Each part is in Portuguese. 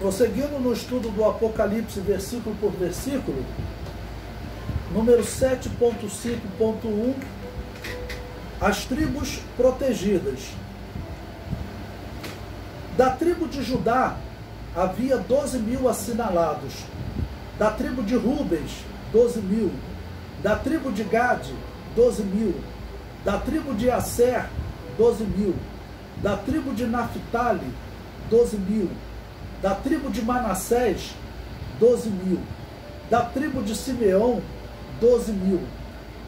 Prosseguindo no estudo do Apocalipse, versículo por versículo, número 7.5.1, as tribos protegidas. Da tribo de Judá havia 12.000 assinalados, da tribo de Rubens, 12.000, da tribo de Gade, 12.000, da tribo de Asser, 12.000, da tribo de Naphtali, 12.000, da tribo de Manassés, 12.000, da tribo de Simeão, 12.000,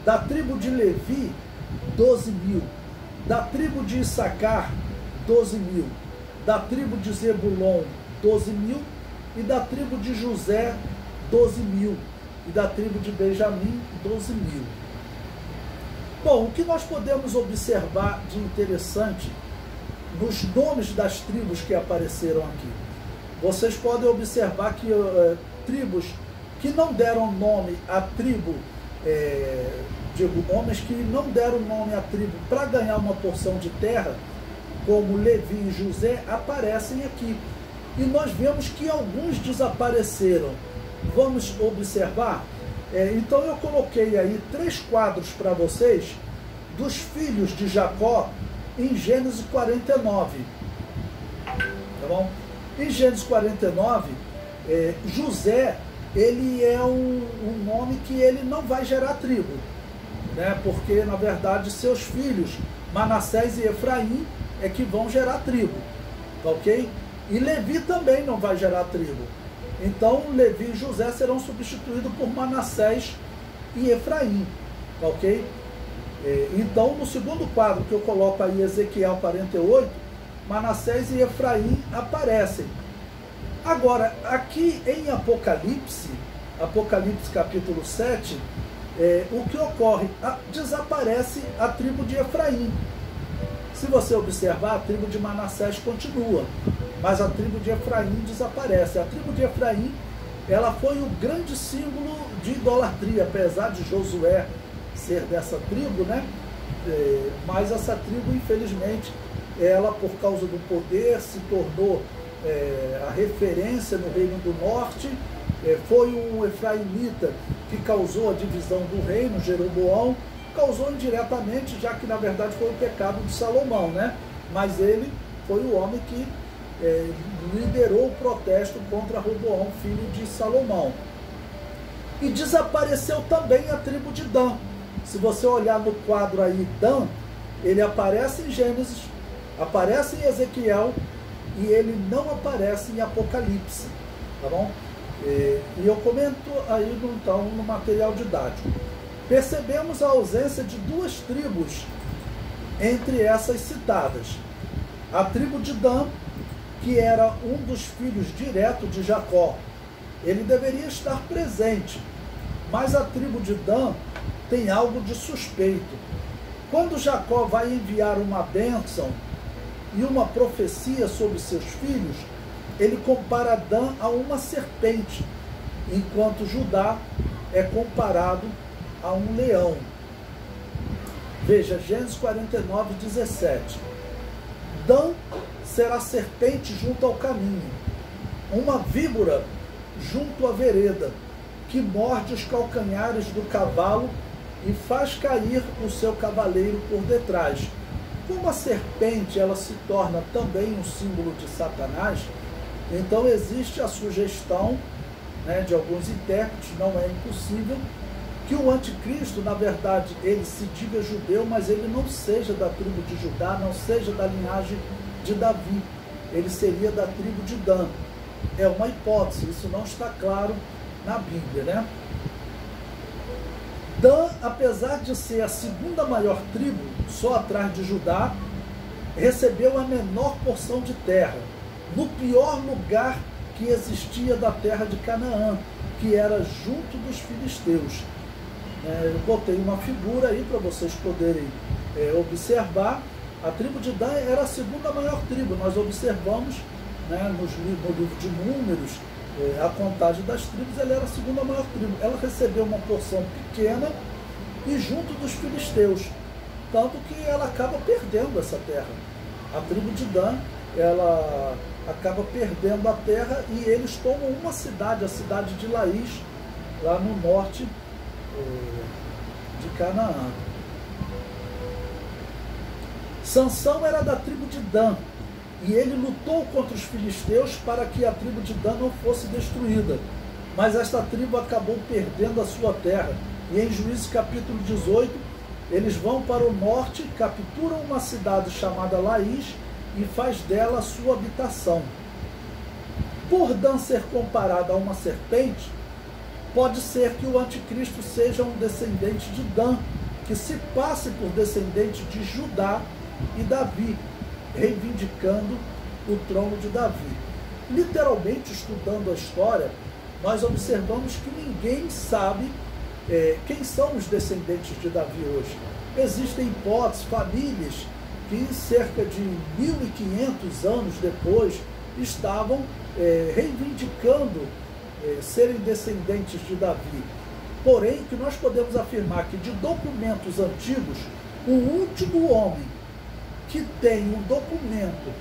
da tribo de Levi, 12.000, da tribo de Issacar, 12.000, da tribo de Zebulon, 12.000, e da tribo de José, 12.000, e da tribo de Benjamim, 12.000. Bom, o que nós podemos observar de interessante nos nomes das tribos que apareceram aqui? Vocês podem observar que tribos que não deram nome à tribo, homens que não deram nome à tribo para ganhar uma porção de terra, como Levi e José, aparecem aqui. E nós vemos que alguns desapareceram. Vamos observar? Então eu coloquei aí 3 quadros para vocês dos filhos de Jacó em Gênesis 49. Tá bom? Em Gênesis 49, José, ele é um nome que ele não vai gerar tribo, né? Porque, na verdade, seus filhos, Manassés e Efraim, é que vão gerar tribo, tá ok? E Levi também não vai gerar tribo. Então, Levi e José serão substituídos por Manassés e Efraim, tá ok? Então, no segundo quadro que eu coloco aí, Ezequiel 48, Manassés e Efraim aparecem. Agora, aqui em Apocalipse, Apocalipse capítulo 7, o que ocorre? Desaparece a tribo de Efraim. Se você observar, a tribo de Manassés continua, mas a tribo de Efraim desaparece. A tribo de Efraim, ela foi o grande símbolo de idolatria, apesar de Josué ser dessa tribo, né? Mas essa tribo, infelizmente, ela, por causa do poder, se tornou a referência no Reino do Norte. Foi um efraimita que causou a divisão do reino, Jeroboão, causou indiretamente, já que na verdade foi o pecado de Salomão, né? Mas ele foi o homem que liderou o protesto contra Roboão, filho de Salomão. E desapareceu também a tribo de Dan. Se você olhar no quadro aí, Dan, ele aparece em Gênesis, aparece em Ezequiel, e ele não aparece em Apocalipse, tá bom? E eu comento aí então no material didático. Percebemos a ausência de 2 tribos entre essas citadas. A tribo de Dan, que era um dos filhos diretos de Jacó, ele deveria estar presente, mas a tribo de Dan tem algo de suspeito. Quando Jacó vai enviar uma bênção e uma profecia sobre seus filhos, ele compara Dan a uma serpente, enquanto Judá é comparado a um leão. Veja, Gênesis 49, 17. Dan será serpente junto ao caminho, uma víbora junto à vereda, que morde os calcanhares do cavalo e faz cair o seu cavaleiro por detrás. Como a serpente ela se torna também um símbolo de Satanás, então existe a sugestão, né, de alguns intérpretes, não é impossível, que o anticristo, na verdade, ele se diga judeu, mas ele não seja da tribo de Judá, não seja da linhagem de Davi. Ele seria da tribo de Dan. É uma hipótese, isso não está claro na Bíblia, né? Dan, apesar de ser a segunda maior tribo, só atrás de Judá, recebeu a menor porção de terra, no pior lugar que existia da terra de Canaã, que era junto dos filisteus. Eu botei uma figura aí para vocês poderem observar. A tribo de Dan era a segunda maior tribo. Nós observamos, né, no livro de Números, a contagem das tribos, ela era a segunda maior tribo. Ela recebeu uma porção pequena e junto dos filisteus, tanto que ela acaba perdendo essa terra. A tribo de Dan, ela acaba perdendo a terra e eles tomam uma cidade, a cidade de Laís, lá no norte de Canaã. Sansão era da tribo de Dan, e ele lutou contra os filisteus para que a tribo de Dan não fosse destruída. Mas esta tribo acabou perdendo a sua terra. E em Juízes capítulo 18, eles vão para o norte, capturam uma cidade chamada Laís e faz dela a sua habitação. Por Dan ser comparado a uma serpente, pode ser que o anticristo seja um descendente de Dan, que se passe por descendente de Judá e Davi, reivindicando o trono de Davi. Literalmente, estudando a história, nós observamos que ninguém sabe quem são os descendentes de Davi hoje. Existem hipóteses, famílias que cerca de 1500 anos depois estavam reivindicando serem descendentes de Davi. Porém, que nós podemos afirmar que de documentos antigos, o último homem que tem um documento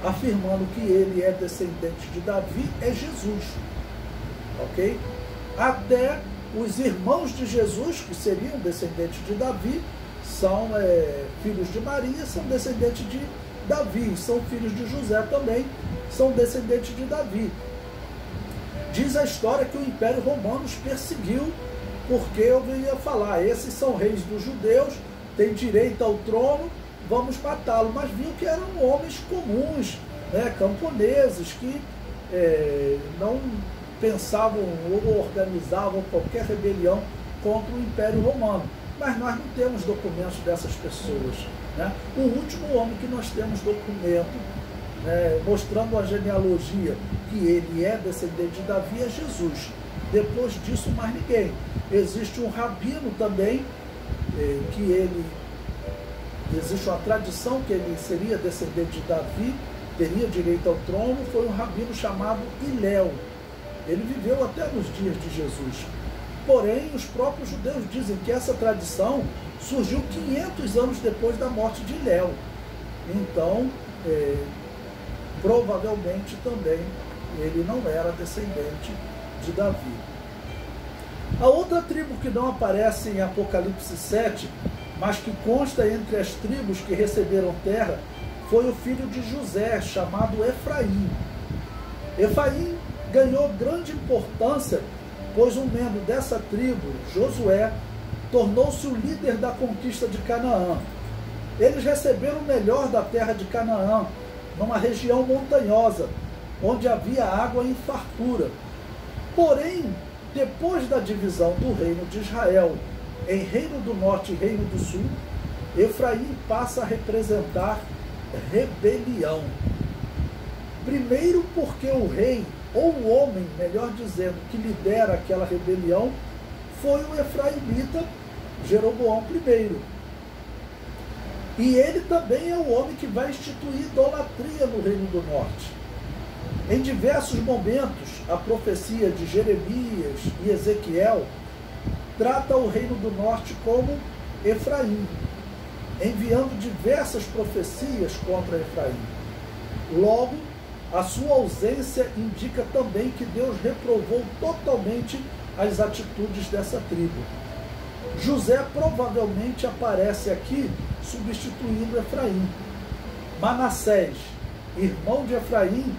afirmando que ele é descendente de Davi é Jesus. Ok? Até os irmãos de Jesus, que seriam descendentes de Davi, são filhos de Maria, são descendentes de Davi, são filhos de José também, são descendentes de Davi. Diz a história que o Império Romano os perseguiu, porque eu ia falar, esses são reis dos judeus, têm direito ao trono, vamos matá-lo. Mas viu que eram homens comuns, camponeses, que não pensavam ou organizavam qualquer rebelião contra o Império Romano. Mas nós não temos documentos dessas pessoas. O último homem que nós temos documento, mostrando a genealogia que ele é descendente de Davi, é Jesus. Depois disso, mais ninguém. Existe um rabino também, existe uma tradição que ele seria descendente de Davi, teria direito ao trono, foi um rabino chamado Hilel. Ele viveu até nos dias de Jesus. Porém, os próprios judeus dizem que essa tradição surgiu 500 anos depois da morte de Hilel. Então, provavelmente também ele não era descendente de Davi. A outra tribo que não aparece em Apocalipse 7, mas que consta entre as tribos que receberam terra, foi o filho de José, chamado Efraim. Efraim ganhou grande importância, pois um membro dessa tribo, Josué, tornou-se o líder da conquista de Canaã. Eles receberam o melhor da terra de Canaã, numa região montanhosa, onde havia água em fartura. Porém, depois da divisão do reino de Israel em Reino do Norte e Reino do Sul, Efraim passa a representar rebelião. Primeiro porque o rei, ou o homem, melhor dizendo, que lidera aquela rebelião, foi o efraimita Jeroboão I. E ele também é o homem que vai instituir idolatria no Reino do Norte. Em diversos momentos, a profecia de Jeremias e Ezequiel trata o Reino do Norte como Efraim, enviando diversas profecias contra Efraim. Logo, a sua ausência indica também que Deus reprovou totalmente as atitudes dessa tribo. José provavelmente aparece aqui substituindo Efraim. Manassés, irmão de Efraim,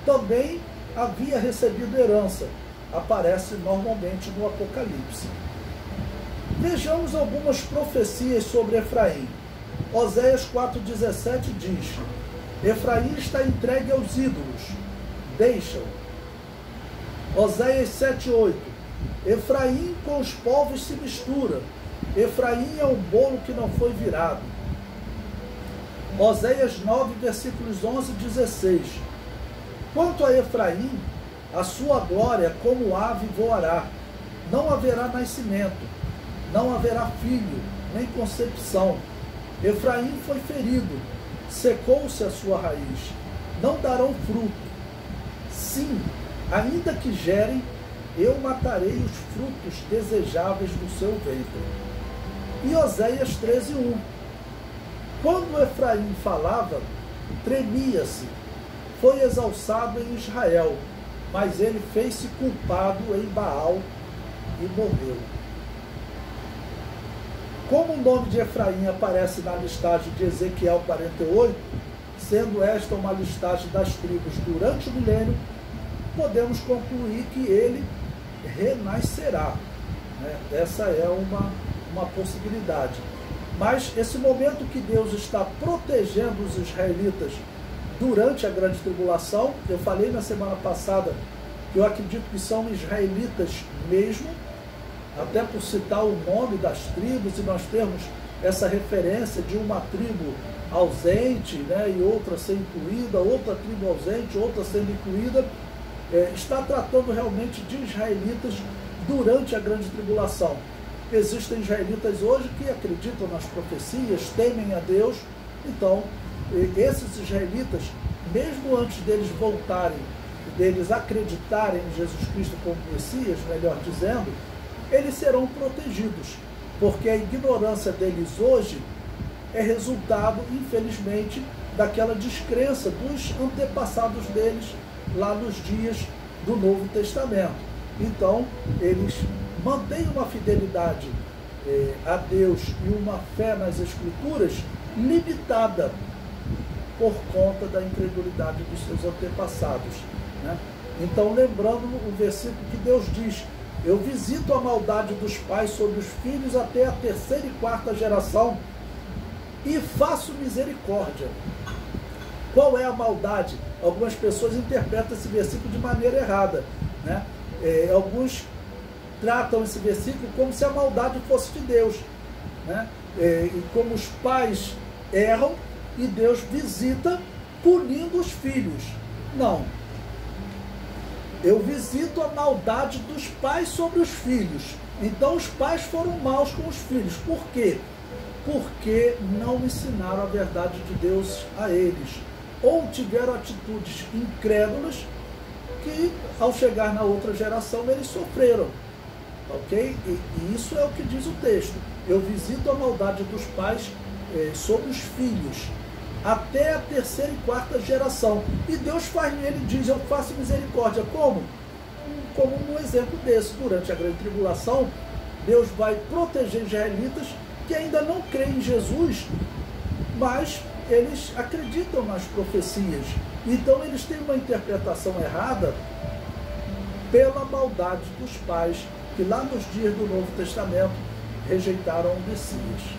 também havia recebido herança. Aparece normalmente no Apocalipse. Vejamos algumas profecias sobre Efraim. Oséias 4,17 diz: Efraim está entregue aos ídolos, deixa-o. Oséias 7,8: Efraim com os povos se mistura, Efraim é um bolo que não foi virado. Oséias 9, versículos 11 e 16: Quanto a Efraim, a sua glória como ave voará, não haverá nascimento, não haverá filho, nem concepção. Efraim foi ferido, secou-se a sua raiz, não darão fruto. Sim, ainda que gerem, eu matarei os frutos desejáveis do seu ventre. E Oséias 13,1: Quando Efraim falava, tremia-se, foi exalçado em Israel, mas ele fez-se culpado em Baal e morreu. Como o nome de Efraim aparece na listagem de Ezequiel 48, sendo esta uma listagem das tribos durante o milênio, podemos concluir que ele renascerá. Essa é uma possibilidade. Mas esse momento que Deus está protegendo os israelitas durante a grande tribulação, eu falei na semana passada que eu acredito que são israelitas mesmo, até por citar o nome das tribos, e nós temos essa referência de uma tribo ausente, e outra ser incluída, outra tribo ausente, outra sendo incluída, está tratando realmente de israelitas durante a grande tribulação. Existem israelitas hoje que acreditam nas profecias, temem a Deus, então esses israelitas, mesmo antes deles voltarem, deles acreditarem em Jesus Cristo como Messias, melhor dizendo, eles serão protegidos, porque a ignorância deles hoje é resultado, infelizmente, daquela descrença dos antepassados deles lá nos dias do Novo Testamento. Então, eles mantêm uma fidelidade a Deus e uma fé nas Escrituras limitada por conta da incredulidade dos seus antepassados. Então, lembrando o versículo que Deus diz: eu visito a maldade dos pais sobre os filhos até a terceira e quarta geração e faço misericórdia. Qual é a maldade? Algumas pessoas interpretam esse versículo de maneira errada, alguns tratam esse versículo como se a maldade fosse de Deus, e como os pais erram e Deus visita punindo os filhos. Não. Eu visito a maldade dos pais sobre os filhos. Então os pais foram maus com os filhos. Por quê? Porque não ensinaram a verdade de Deus a eles. Ou tiveram atitudes incrédulas que, ao chegar na outra geração, eles sofreram. Ok? E isso é o que diz o texto. Eu visito a maldade dos pais sobre os filhos, até a terceira e quarta geração. E Deus faz nele, diz: eu faço misericórdia. Como? Como um exemplo desse. Durante a grande tribulação, Deus vai proteger israelitas que ainda não creem em Jesus, mas eles acreditam nas profecias. Então eles têm uma interpretação errada pela maldade dos pais, que lá nos dias do Novo Testamento rejeitaram o Messias.